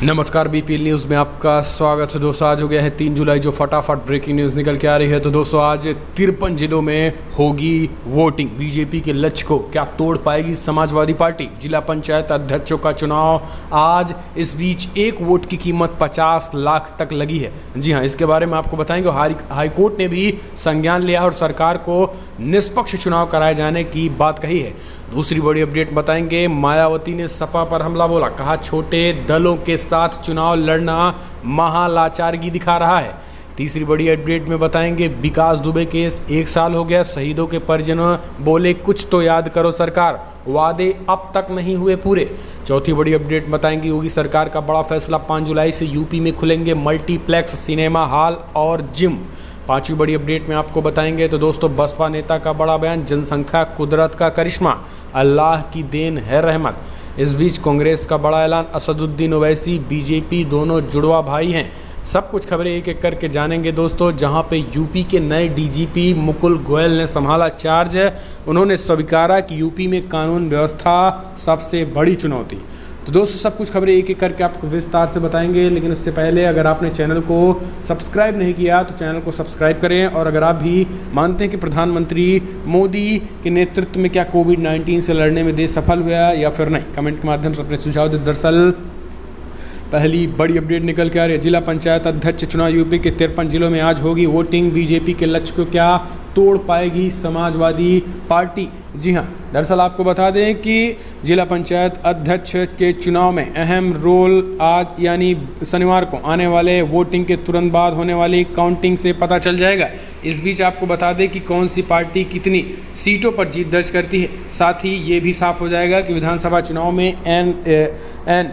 नमस्कार BPL news में आपका स्वागत है दोस्तों। आज हो गया है 3 जुलाई, जो फटाफट ब्रेकिंग न्यूज़ निकल के आ रही है। तो दोस्तों आज 53 जिलों में होगी वोटिंग। बीजेपी के लक्ष्य को क्या तोड़ पाएगी समाजवादी पार्टी? जिला पंचायत अध्यक्षों का चुनाव आज। इस बीच एक वोट की कीमत 50 लाख तक लगी है। जी हाँ, इसके बारे में आपको बताएंगे। हाईकोर्ट ने भी संज्ञान लिया और सरकार को निष्पक्ष चुनाव कराए जाने की बात कही है। दूसरी बड़ी अपडेट बताएंगे। मायावती ने सपा पर हमला बोला, कहा छोटे दलों के साथ चुनाव लड़ना महालाचारगी दिखा रहा है। तीसरी बड़ी अपडेट में बताएंगे। विकास दुबे केस 1 साल हो गया, शहीदों के परिजनों बोले कुछ तो याद करो सरकार, वादे अब तक नहीं हुए पूरे। चौथी बड़ी अपडेट बताएंगे। योगी सरकार का बड़ा फैसला, 5 जुलाई से यूपी में खुलेंगे मल्टीप्लेक्स सिनेमा हॉल और जिम। पांचवी बड़ी अपडेट में आपको बताएंगे। तो दोस्तों बसपा नेता का बड़ा बयान, जनसंख्या कुदरत का करिश्मा, अल्लाह की देन है रहमत। इस बीच कांग्रेस का बड़ा ऐलान, असदुद्दीन ओवैसी बीजेपी दोनों जुड़वा भाई हैं। सब कुछ खबरें एक एक करके जानेंगे दोस्तों। जहां पे यूपी के नए डीजीपी मुकुल गोयल ने संभाला चार्ज, उन्होंने स्वीकारा कि यूपी में कानून व्यवस्था सबसे बड़ी चुनौती। तो दोस्तों सब कुछ खबरें एक एक करके आपको विस्तार से बताएंगे, लेकिन उससे पहले अगर आपने चैनल को सब्सक्राइब नहीं किया तो चैनल को सब्सक्राइब करें। और अगर आप भी मानते हैं कि प्रधानमंत्री मोदी के नेतृत्व में क्या कोविड-19 से लड़ने में देश सफल हुआ या फिर नहीं, कमेंट के माध्यम से अपने सुझाव दें। दरअसल पहली बड़ी अपडेट निकल के आ रही है। जिला पंचायत अध्यक्ष चुनाव यूपी के 53 जिलों में आज होगी वोटिंग। बीजेपी के लक्ष्य को क्या तोड़ पाएगी समाजवादी पार्टी? जी हाँ, दरअसल आपको बता दें कि जिला पंचायत अध्यक्ष के चुनाव में अहम रोल आज यानी शनिवार को आने वाले वोटिंग के तुरंत बाद होने वाली काउंटिंग से पता चल जाएगा। इस बीच आपको बता दें कि कौन सी पार्टी कितनी सीटों पर जीत दर्ज करती है। साथ ही ये भी साफ हो जाएगा कि विधानसभा चुनाव में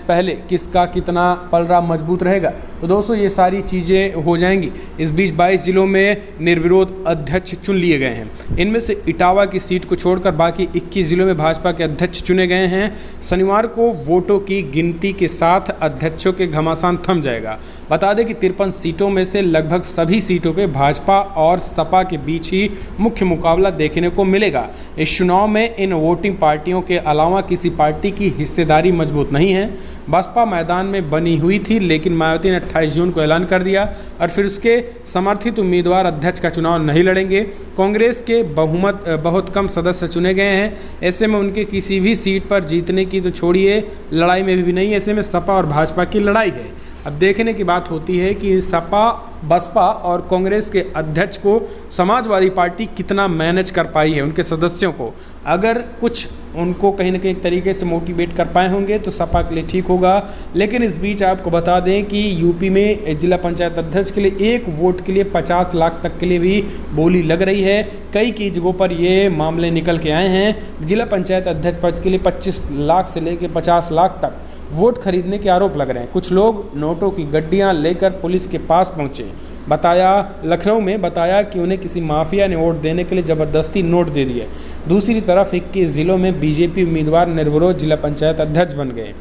पहले किसका कितना पलड़ा मजबूत रहेगा। तो दोस्तों ये सारी चीज़ें हो जाएंगी। इस बीच 22 जिलों में निर्विरोध अध्यक्ष चुन लिए गए हैं। इनमें से इटावा की सीट को छोड़कर बाकी 21 जिलों में भाजपा के अध्यक्ष चुने गए हैं। शनिवार को वोटों की गिनती के साथ अध्यक्षों के घमासान थम जाएगा। बता दें कि 53 सीटों में से लगभग सभी सीटों पे भाजपा और सपा के बीच ही मुख्य मुकाबला देखने को मिलेगा। इस चुनाव में इन वोटिंग पार्टियों के अलावा किसी पार्टी की हिस्सेदारी मजबूत नहीं है। बसपा मैदान में बनी हुई थी, लेकिन मायावती ने 28 जून को ऐलान कर दिया और फिर उसके समर्थित उम्मीदवार अध्यक्ष का चुनाव नहीं लड़ेंगे। कांग्रेस के बहुत कम सदस्य चुने गए हैं। ऐसे में उनके किसी भी सीट पर जीतने की तो छोड़िए, लड़ाई में भी नहीं। ऐसे में सपा और भाजपा की लड़ाई है। अब देखने की बात होती है कि सपा, बसपा और कांग्रेस के अध्यक्ष को समाजवादी पार्टी कितना मैनेज कर पाई है, उनके सदस्यों को। अगर कुछ उनको कहीं ना कहीं तरीके से मोटिवेट कर पाए होंगे तो सपा के लिए ठीक होगा। लेकिन इस बीच आपको बता दें कि यूपी में जिला पंचायत अध्यक्ष के लिए एक वोट के लिए 50 लाख तक के लिए भी बोली लग रही है। कई जगहों पर ये मामले निकल के आए हैं। जिला पंचायत अध्यक्ष पद के लिए 25 लाख से लेकर 50 लाख तक वोट खरीदने के आरोप लग रहे हैं। कुछ लोग नोटों की गड्डियां लेकर पुलिस के पास पहुंचे। लखनऊ में बताया कि उन्हें किसी माफिया ने वोट देने के लिए ज़बरदस्ती नोट दे दिए। दूसरी तरफ 21 जिलों में बीजेपी उम्मीदवार निर्विरोध जिला पंचायत अध्यक्ष बन गए।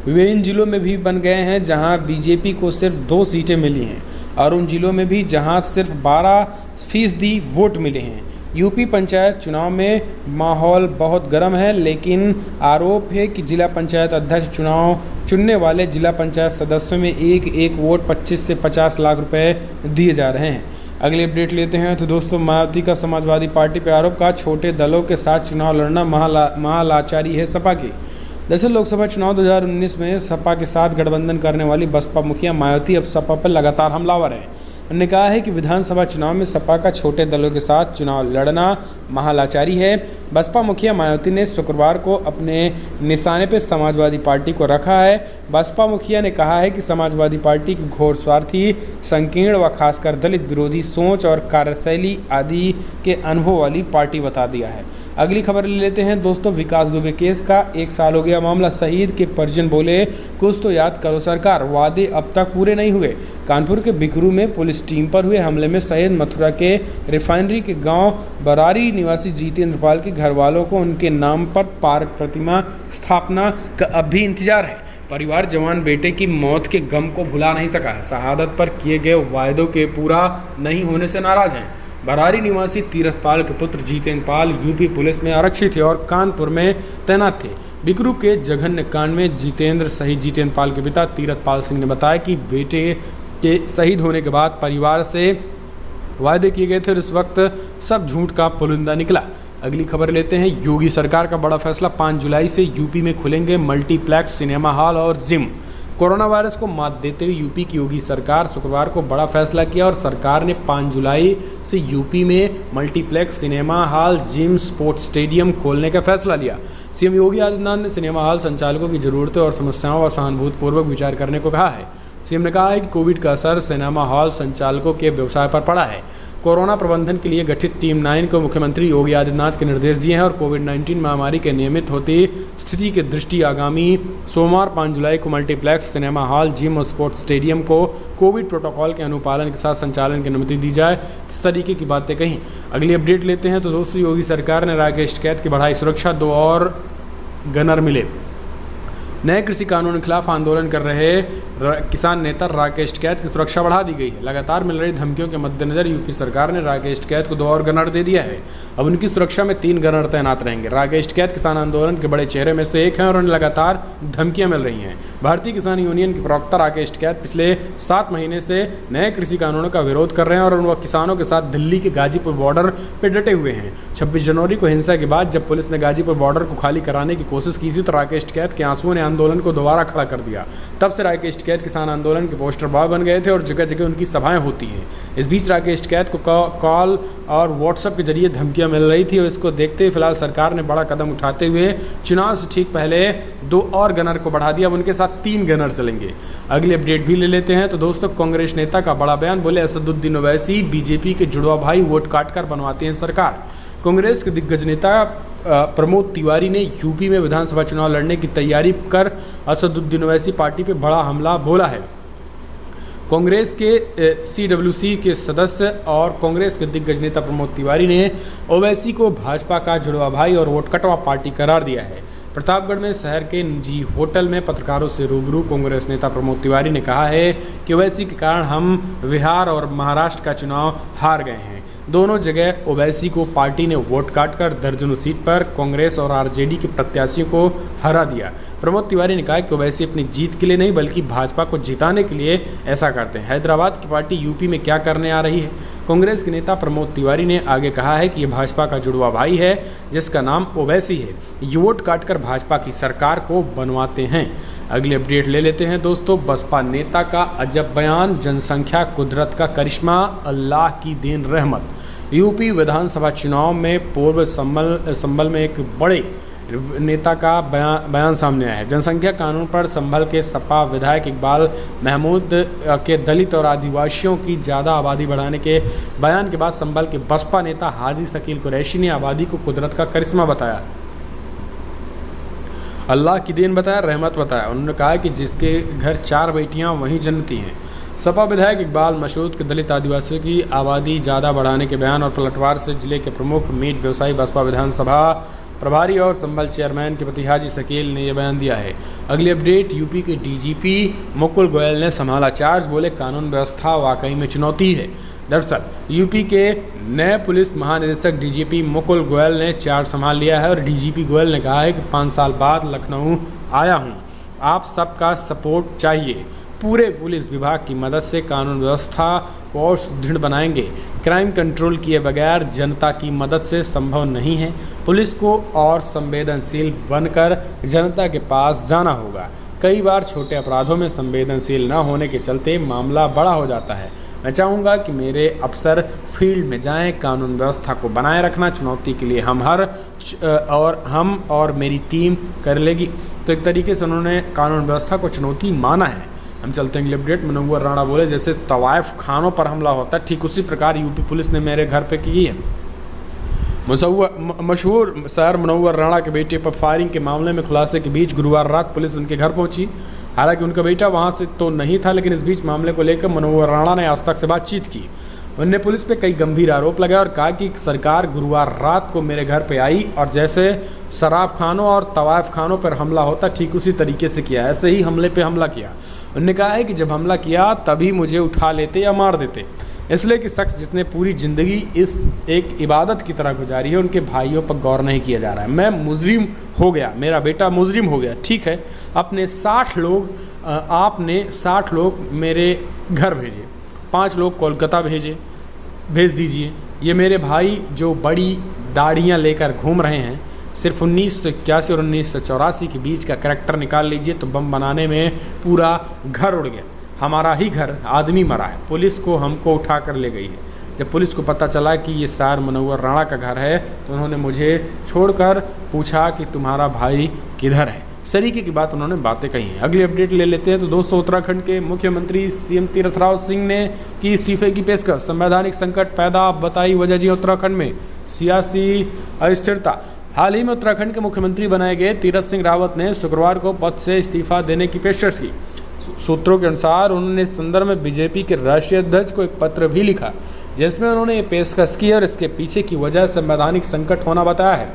विभिन्न जिलों में भी बन गए हैं जहां बीजेपी को सिर्फ 2 सीटें मिली हैं, और उन जिलों में भी जहां सिर्फ 12% वोट मिले हैं। यूपी पंचायत चुनाव में माहौल बहुत गर्म है, लेकिन आरोप है कि जिला पंचायत अध्यक्ष चुनाव चुनने वाले जिला पंचायत सदस्यों में एक वोट 25 से 50 लाख रुपए दिए जा रहे हैं। अगली अपडेट लेते हैं। तो दोस्तों मायावती का समाजवादी पार्टी पर आरोप, का छोटे दलों के साथ चुनाव लड़ना महालाचारी है सपा की। दरअसल लोकसभा चुनाव 2019 में सपा के साथ गठबंधन करने वाली बसपा मुखिया मायावती अब सपा पर लगातार हमलावर हैं। उन्होंने कहा है कि विधानसभा चुनाव में सपा का छोटे दलों के साथ चुनाव लड़ना महालाचारी है। बसपा मुखिया मायावती ने शुक्रवार को अपने निशाने पर समाजवादी पार्टी को रखा है। बसपा मुखिया ने कहा है कि समाजवादी पार्टी की घोर स्वार्थी, संकीर्ण व खासकर दलित विरोधी सोच और कार्यशैली आदि के अनुभव वाली पार्टी बता दिया है। अगली खबर ले लेते हैं दोस्तों। विकास दुबे केस का 1 साल हो गया मामला, शहीद के परिजन बोले कुछ तो याद करो सरकार, वादे अब तक पूरे नहीं हुए। कानपुर के बिकरू में पुलिस टीम पर हुए हमले में शहीद मथुरा के रिफाइनरी के गांव बरारी निवासी जितेंद्र पाल के घर वालों को उनके नाम पर पार्क प्रतिमा स्थापना का अब भी इंतजार है। परिवार जवान बेटे की मौत के गम को भुला नहीं सका है। शहादत पर किए गए वायदों के पूरा नहीं होने से नाराज हैं। बरारी निवासी तीरथ पाल के पुत्र जितेंद्र पाल यूपी पुलिस में आरक्षी थे और कानपुर में तैनात थे। बिकरू के जघन्य कांड में जितेंद्र शहीद जितेंद्र पाल के पिता तीरथ सिंह ने बताया कि बेटे के शहीद होने के बाद परिवार से वायदे किए गए थे और इस वक्त सब झूठ का पुलिंदा निकला। अगली खबर लेते हैं। योगी सरकार का बड़ा फैसला, 5 जुलाई से यूपी में खुलेंगे मल्टीप्लेक्स, सिनेमा हॉल और जिम। कोरोना वायरस को मात देते हुए यूपी की योगी सरकार शुक्रवार को बड़ा फैसला किया और सरकार ने 5 जुलाई से यूपी में multiplex, cinema hall, gym, sports stadium खोलने का फैसला लिया। सीएम योगी आदित्यनाथ ने सिनेमा हॉल संचालकों की जरूरतों और समस्याओं का सहानुभूतिपूर्वक विचार करने को कहा है। सीएम ने कहा है कि कोविड का असर सिनेमा हॉल संचालकों के व्यवसाय पर पड़ा है। कोरोना प्रबंधन के लिए गठित टीम 9 को मुख्यमंत्री योगी आदित्यनाथ के निर्देश दिए हैं और कोविड-19 महामारी के नियमित होती स्थिति की दृष्टि आगामी सोमवार 5 जुलाई को मल्टीप्लेक्स, सिनेमा हॉल, जिम और स्पोर्ट्स स्टेडियम को कोविड प्रोटोकॉल के अनुपालन के साथ संचालन की अनुमति दी जाए, इस तरीके की बातें कहीं। अगली अपडेट लेते हैं। तो दोस्तों, योगी सरकार ने राकेश टिकैत की बढ़ाई सुरक्षा, 2 और गनर मिले। नए कृषि कानून के खिलाफ आंदोलन कर रहे किसान नेता राकेश टिकैत की सुरक्षा बढ़ा दी गई है। लगातार मिल रही धमकियों के मद्देनजर यूपी सरकार ने राकेश टिकैत को 2 और गनर दे दिया है। अब उनकी सुरक्षा में 3 गनर तैनात रहेंगे। राकेश टिकैत किसान आंदोलन के बड़े चेहरे में से एक हैं और उन्हें लगातार धमकियां मिल रही हैं। भारतीय किसान यूनियन के प्रवक्ता राकेश टिकैत पिछले 7 महीने से नए कृषि कानूनों का विरोध कर रहे हैं और वह किसानों के साथ दिल्ली के गाजीपुर बॉर्डर पर डटे हुए हैं। 26 जनवरी को हिंसा के बाद जब पुलिस ने गाजीपुर बॉर्डर को खाली कराने की कोशिश की थी तो राकेश टिकैत के आंसुओं ने आंदोलन को दोबारा खड़ा कर दिया। तब से राकेश टिकैत किसान आंदोलन के पोस्टर बॉय बन गए थे और जगह जगह उनकी सभाएं होती हैं। इस बीच राकेश टिकैत को कॉल और व्हाट्सएप के जरिए धमकियां मिल रही थी और इसको देखते हुए फिलहाल सरकार ने बड़ा कदम उठाते हुए चुनाव से ठीक पहले 2 और गनर को बढ़ा दिया। अब उनके साथ 3 गनर चलेंगे। अगली अपडेट भी ले लेते हैं। तो दोस्तों, कांग्रेस नेता का बड़ा बयान, बोले असदुद्दीन ओवैसी बीजेपी के जुड़वा भाई, वोट काट कर बनवाते हैं सरकार। कांग्रेस के दिग्गज नेता प्रमोद तिवारी ने यूपी में विधानसभा चुनाव लड़ने की तैयारी कर असदुद्दीन ओवैसी पार्टी पर बड़ा हमला बोला है। कांग्रेस के CWC के सदस्य और कांग्रेस के दिग्गज नेता प्रमोद तिवारी ने ओवैसी को भाजपा का जुड़वा भाई और वोट कटवा पार्टी करार दिया है। प्रतापगढ़ में शहर के निजी होटल में पत्रकारों से रूबरू कांग्रेस नेता प्रमोद तिवारी ने कहा है कि ओवैसी के कारण हम बिहार और महाराष्ट्र का चुनाव हार गए हैं। दोनों जगह ओवैसी को पार्टी ने वोट काटकर दर्जनों सीट पर कांग्रेस और आरजेडी के प्रत्याशियों को हरा दिया। प्रमोद तिवारी ने कहा कि ओवैसी अपनी जीत के लिए नहीं बल्कि भाजपा को जिताने के लिए ऐसा करते हैं। हैदराबाद की पार्टी यूपी में क्या करने आ रही है? कांग्रेस के नेता प्रमोद तिवारी ने आगे कहा है कि ये भाजपा का जुड़वा भाई है जिसका नाम ओवैसी है। ये वोट काटकर भाजपा की सरकार को बनवाते हैं। अगली अपडेट ले लेते हैं। दोस्तों, बसपा नेता का अजब बयान, जनसंख्या कुदरत का करिश्मा, अल्लाह की देन रहमत। यूपी विधानसभा चुनाव में पूर्व संभल में एक बड़े नेता का बयान सामने आया है। जनसंख्या कानून पर संभल के सपा विधायक इकबाल महमूद के दलित और आदिवासियों की ज़्यादा आबादी बढ़ाने के बयान के बाद संभल के बसपा नेता हाजी शकील कुरैशी ने आबादी को कुदरत का करिश्मा बताया, अल्लाह की देन बताया, रहमत बताया। उन्होंने कहा कि जिसके घर 4 बेटियां वहीं जन्नती हैं। सपा विधायक इकबाल मसूद के दलित आदिवासियों की आबादी ज़्यादा बढ़ाने के बयान और पलटवार से जिले के प्रमुख मीट व्यवसायी बसपा विधानसभा प्रभारी और संभल चेयरमैन के पति हाजी शकील ने यह बयान दिया है। अगली अपडेट, यूपी के डीजीपी मुकुल गोयल ने संभाला चार्ज, बोले कानून व्यवस्था वाकई में चुनौती है। दरअसल यूपी के नए पुलिस महानिदेशक डीजीपी मुकुल गोयल ने चार्ज संभाल लिया है और डीजीपी गोयल ने कहा है कि 5 साल बाद लखनऊ आया हूं, आप सबका सपोर्ट चाहिए। पूरे पुलिस विभाग की मदद से कानून व्यवस्था को और सुदृढ़ बनाएंगे। क्राइम कंट्रोल किए बगैर जनता की मदद से संभव नहीं है। पुलिस को और संवेदनशील बनकर जनता के पास जाना होगा। कई बार छोटे अपराधों में संवेदनशील न होने के चलते मामला बड़ा हो जाता है। मैं चाहूँगा कि मेरे अफसर फील्ड में जाएं, कानून व्यवस्था को बनाए रखना चुनौती के लिए हम और मेरी टीम कर लेगी। तो एक तरीके से उन्होंने कानून व्यवस्था को चुनौती माना है। हम चलते हैं अगले अपडेट। मनोवर राणा बोले जैसे तवाइफ खानों पर हमला होता है ठीक उसी प्रकार यूपी पुलिस ने मेरे घर पे की है। मशहूर शहर मनोवर राणा के बेटे पर फायरिंग के मामले में खुलासे के बीच गुरुवार रात पुलिस उनके घर पहुंची। हालांकि उनका बेटा वहां से तो नहीं था, लेकिन इस बीच मामले को लेकर मनोवर राणा ने आज तक से बातचीत की। उन्होंने पुलिस पे कई गंभीर आरोप लगाए और कहा कि सरकार गुरुवार रात को मेरे घर पे आई और जैसे शराब खानों और तवाइफ खानों पर हमला होता ठीक उसी तरीके से किया, ऐसे ही हमले पे हमला किया। उन्होंने कहा है कि जब हमला किया तभी मुझे उठा लेते या मार देते। इसलिए कि शख्स जिसने पूरी ज़िंदगी इस एक इबादत की तरह गुजारी है, उनके भाइयों पर गौर नहीं किया जा रहा है। मैं मुजरिम हो गया, मेरा बेटा मुजरिम हो गया, ठीक है, आपने 60 लोग मेरे घर भेजे, 5 लोग कोलकाता भेज दीजिए। ये मेरे भाई जो बड़ी दाढ़ियाँ लेकर घूम रहे हैं, सिर्फ 1981 और 1984 के बीच का करैक्टर निकाल लीजिए तो बम बनाने में पूरा घर उड़ गया। हमारा ही घर, आदमी मरा है, पुलिस को हमको उठा कर ले गई है। जब पुलिस को पता चला कि ये सार मनोवर राणा का घर है तो उन्होंने मुझे छोड़कर पूछा कि तुम्हारा भाई किधर है। सरीके की बात उन्होंने बातें कही हैं। अगली अपडेट ले लेते हैं। तो दोस्तों, उत्तराखंड के मुख्यमंत्री सीएम तीरथ राव सिंह ने की इस्तीफे की पेशकश। संवैधानिक संकट पैदा, बताई वजह जी उत्तराखंड में सियासी अस्थिरता। हाल ही में उत्तराखंड के मुख्यमंत्री बनाए गए तीरथ सिंह रावत ने शुक्रवार को पद से इस्तीफा देने की पेशकश की। सूत्रों के अनुसार उन्होंने इस संदर्भ में बीजेपी के राष्ट्रीय अध्यक्ष को एक पत्र भी लिखा, जिसमें उन्होंने ये पेशकश की और इसके पीछे की वजह संवैधानिक संकट होना बताया है।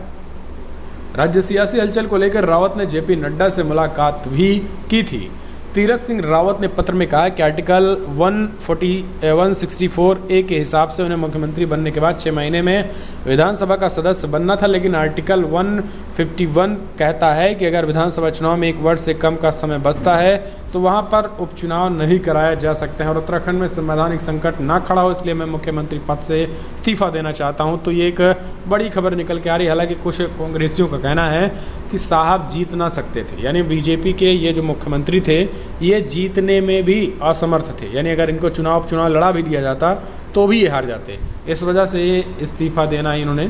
राज्य सियासी हलचल को लेकर रावत ने जेपी नड्डा से मुलाकात भी की थी। तीरथ सिंह रावत ने पत्र में कहा कि आर्टिकल 164A के हिसाब से उन्हें मुख्यमंत्री बनने के बाद 6 महीने में विधानसभा का सदस्य बनना था, लेकिन आर्टिकल 151 कहता है कि अगर विधानसभा चुनाव में 1 वर्ष से कम का समय बचता है तो वहां पर उपचुनाव नहीं कराया जा सकते हैं। और उत्तराखंड में संवैधानिक संकट ना खड़ा हो, इसलिए मैं मुख्यमंत्री पद से इस्तीफा देना चाहता हूँ। तो ये एक बड़ी खबर निकल के आ रही है। हालांकि कुछ कांग्रेसियों का कहना है कि साहब जीत ना सकते थे, यानी बीजेपी के ये जो मुख्यमंत्री थे ये जीतने में भी असमर्थ थे, यानी अगर इनको चुनाव लड़ा भी दिया जाता तो भी ये हार जाते। इस वजह से ये इस्तीफा देना इन्होंने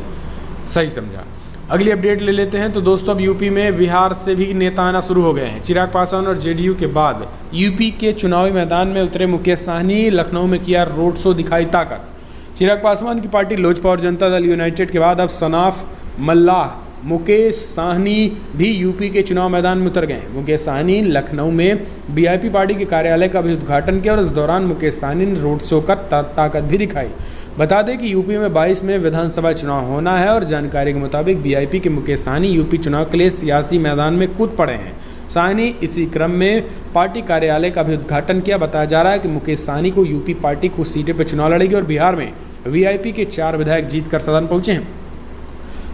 सही समझा। अगली अपडेट ले लेते हैं। तो दोस्तों, अब यूपी में बिहार से भी नेता आना शुरू हो गए हैं। चिराग पासवान और जेडीयू के बाद यूपी के चुनावी मैदान में उतरे मुकेश साहनी। लखनऊ में किया रोड शो, दिखाई ताकत। चिराग पासवान की पार्टी लोजपा और जनता दल यूनाइटेड के बाद अब सनाफ मल्लाह मुकेश साहनी भी यूपी के चुनाव मैदान में उतर गए हैं। मुकेश साहनी लखनऊ में बीआईपी पार्टी के कार्यालय का भी उद्घाटन किया और इस दौरान मुकेश साहनी ने रोड शो कर ताकत भी दिखाई। बता दें कि यूपी में 22 में विधानसभा चुनाव होना है और जानकारी के मुताबिक बीआईपी के मुकेश साहनी यूपी चुनाव के लिए सियासी मैदान में कूद पड़े हैं। साहनी इसी क्रम में पार्टी कार्यालय का भी उद्घाटन किया। बताया जा रहा है कि मुकेश साहनी को यूपी पार्टी कुछ सीटें पर चुनाव लड़ेगी और बिहार में वीआईपी के 4 विधायक जीतकर सदन पहुंचे हैं।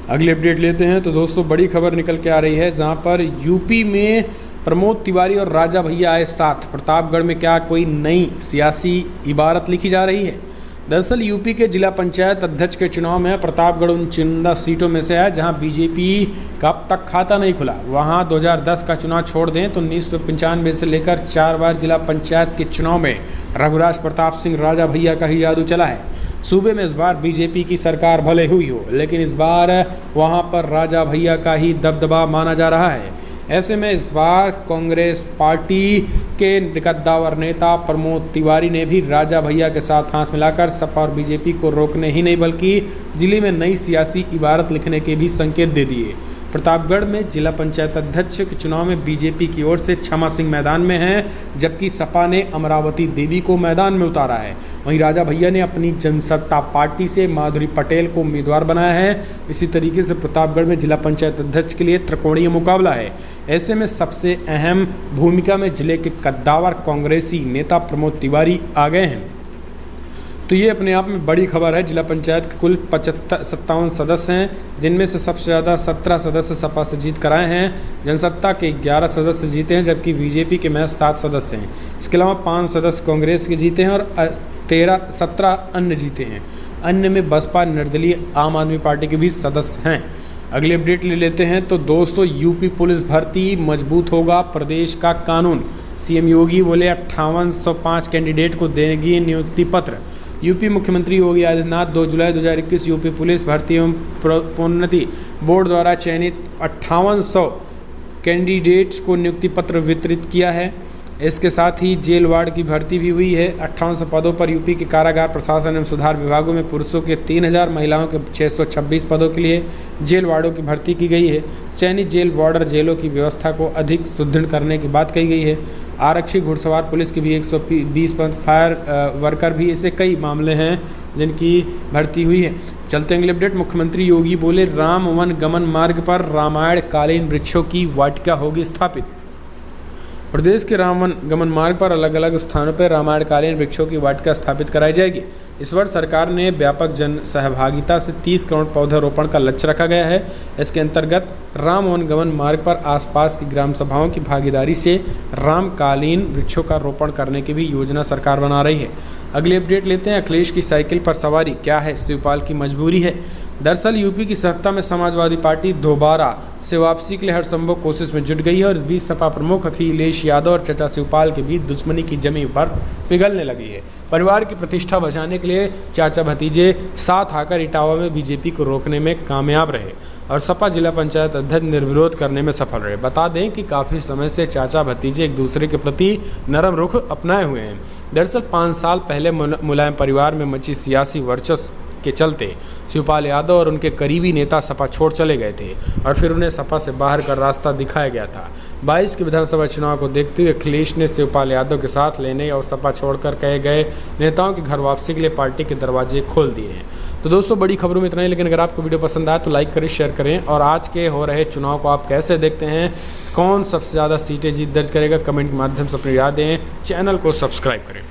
अगली अपडेट लेते हैं। तो दोस्तों, बड़ी खबर निकल के आ रही है, जहां पर यूपी में प्रमोद तिवारी और राजा भैया आए साथ। प्रतापगढ़ में क्या कोई नई सियासी इबारत लिखी जा रही है? दरअसल यूपी के जिला पंचायत अध्यक्ष के चुनाव में प्रतापगढ़ उन चुनिंदा सीटों में से है जहां बीजेपी का अब तक खाता नहीं खुला। वहां 2010 का चुनाव छोड़ दें तो 1995 से लेकर 4 बार जिला पंचायत के चुनाव में रघुराज प्रताप सिंह राजा भैया का ही जादू चला है। सूबे में इस बार बीजेपी की सरकार भले हुई हो, लेकिन इस बार वहां पर राजा भैया का ही दबदबा माना जा रहा है। ऐसे में इस बार कांग्रेस पार्टी के कद्दावर नेता प्रमोद तिवारी ने भी राजा भैया के साथ हाथ मिलाकर सपा और बीजेपी को रोकने ही नहीं बल्कि जिले में नई सियासी इबारत लिखने के भी संकेत दे दिए। प्रतापगढ़ में जिला पंचायत अध्यक्ष के चुनाव में बीजेपी की ओर से क्षमा सिंह मैदान में हैं, जबकि सपा ने अमरावती देवी को मैदान में उतारा है। वहीं राजा भैया ने अपनी जनसत्ता पार्टी से माधुरी पटेल को उम्मीदवार बनाया है। इसी तरीके से प्रतापगढ़ में जिला पंचायत अध्यक्ष के लिए त्रिकोणीय मुकाबला है। ऐसे में सबसे अहम भूमिका में जिले के कद्दावर कांग्रेसी नेता प्रमोद तिवारी आ गए हैं। तो ये अपने आप में बड़ी खबर है। जिला पंचायत के कुल 57 सदस्य हैं, जिनमें से सबसे ज़्यादा 17 सदस्य सपा से जीत कर आए हैं। जनसत्ता के 11 सदस्य जीते हैं, जबकि बीजेपी के महज 7 सदस्य हैं। इसके अलावा 5 सदस्य कांग्रेस के जीते हैं और 17 अन्य जीते हैं। अन्य में बसपा, निर्दलीय, आम आदमी पार्टी के भी सदस्य हैं। अगली अपडेट ले लेते हैं। तो दोस्तों, यूपी पुलिस भर्ती मजबूत होगा प्रदेश का कानून। सीएम योगी बोले 5805 कैंडिडेट को देंगी नियुक्ति पत्र। यूपी मुख्यमंत्री योगी आदित्यनाथ 2 जुलाई 2021 यूपी पुलिस भर्ती एवं प्रोन्नति बोर्ड द्वारा चयनित 5800 कैंडिडेट्स को नियुक्ति पत्र वितरित किया है। इसके साथ ही जेल वार्ड की भर्ती भी हुई है। 5800 पदों पर यूपी के कारागार, प्रशासन एवं सुधार विभागों में पुरुषों के 3000, महिलाओं के 626 पदों के लिए जेल वार्डों की भर्ती की गई है। चयनित जेल बॉर्डर जेलों की व्यवस्था को अधिक सुदृढ़ करने की बात कही गई है। आरक्षी, घुड़सवार पुलिस की भी 120 पद, फायर वर्कर भी, ऐसे कई मामले हैं जिनकी भर्ती हुई है। चलते अगले अपडेट। मुख्यमंत्री योगी बोले राम वन गमन मार्ग पर रामायण कालीन वृक्षों की वाटिका होगी स्थापित। प्रदेश के गमन मार्ग पर अलग अलग स्थानों पर रामायणकालीन वृक्षों की वाटिका स्थापित कराई जाएगी। इस वर्ष सरकार ने व्यापक जन सहभागिता से 30 करोड़ पौधारोपण का लक्ष्य रखा गया है। इसके अंतर्गत राम गमन मार्ग पर आसपास की ग्राम सभाओं की भागीदारी से रामकालीन वृक्षों का रोपण करने की भी योजना सरकार बना रही है। अगली अपडेट लेते हैं। अखिलेश की साइकिल पर सवारी, क्या है शिवपाल की मजबूरी है? दरअसल यूपी की सत्ता में समाजवादी पार्टी दोबारा से वापसी के लिए हर संभव कोशिश में जुट गई है और इस बीच सपा प्रमुख अखिलेश यादव और चाचा शिवपाल के बीच दुश्मनी की जमी बर्फ पिघलने लगी है। परिवार की प्रतिष्ठा बचाने के लिए चाचा भतीजे साथ आकर इटावा में बीजेपी को रोकने में कामयाब रहे और सपा जिला पंचायत अध्यक्ष निर्विरोध करने में सफल रहे। बता दें कि काफ़ी समय से चाचा भतीजे एक दूसरे के प्रति नरम रुख अपनाए हुए हैं। दरअसल 5 साल पहले मुलायम परिवार में मची सियासी वर्चस्व के चलते शिवपाल यादव और उनके करीबी नेता सपा छोड़ चले गए थे और फिर उन्हें सपा से बाहर का रास्ता दिखाया गया था। 22 के विधानसभा चुनाव को देखते हुए अखिलेश ने शिवपाल यादव के साथ लेने और सपा छोड़कर कहे गए नेताओं की घर वापसी के लिए पार्टी के दरवाजे खोल दिए हैं। तो दोस्तों, बड़ी खबरों में इतना ही, लेकिन अगर आपको वीडियो पसंद आए तो लाइक करें, शेयर करें और आज के हो रहे चुनाव को आप कैसे देखते हैं, कौन सबसे ज़्यादा सीटें जीत दर्ज करेगा, कमेंट के माध्यम से अपनी राय दें। चैनल को सब्सक्राइब करें।